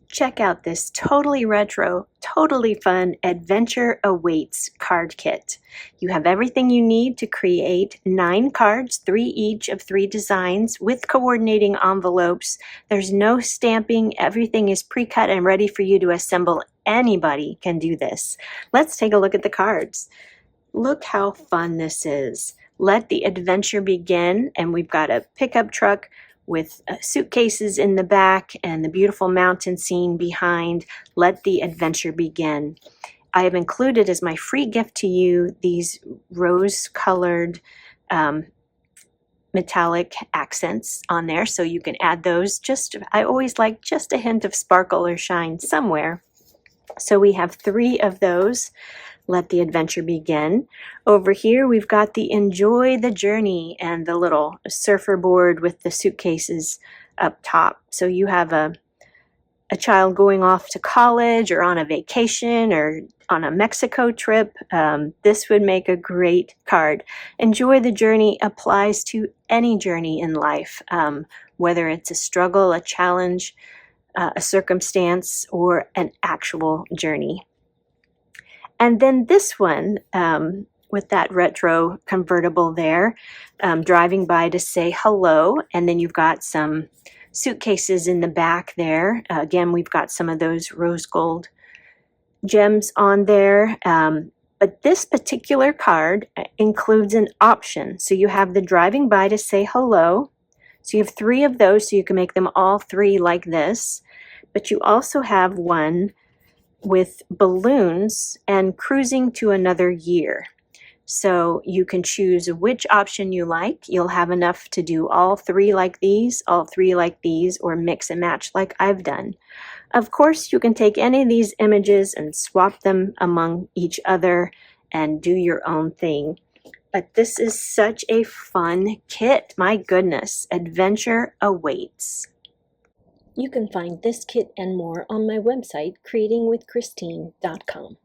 Check out this totally retro, totally fun Adventure Awaits card kit. You have everything you need to create 9 cards, 3 each of 3 designs with coordinating envelopes. There's no stamping. Everything is pre-cut and ready for you to assemble. Anybody can do this. Let's take a look at the cards. Look how fun this is. Let the adventure begin, and we've got a pickup truck with suitcases in the back and the beautiful mountain scene behind. Let the adventure begin. I have included as my free gift to you these rose-colored metallic accents on there, so you can add those. I always like just a hint of sparkle or shine somewhere. So we have 3 of those. Let the adventure begin. Over here we've got the enjoy the journey and the little surfer board with the suitcases up top. So you have a child going off to college or on a vacation or on a Mexico trip. This would make a great card. Enjoy the journey applies to any journey in life, whether it's a struggle, a challenge, a circumstance, or an actual journey. And then this one, with that retro convertible there, driving by to say hello. And then you've got some suitcases in the back there. Again, we've got some of those rose gold gems on there. But this particular card includes an option. So you have the driving by to say hello. So you have 3 of those, so you can make them all 3 like this. But you also have one with balloons and cruising to another year. So you can choose which option you like. You'll have enough to do all 3 like these, all 3 like these, or mix and match like I've done. Of course, you can take any of these images and swap them among each other and do your own thing. But this is such a fun kit. My goodness, adventure awaits. You can find this kit and more on my website, creatingwithchristine.com.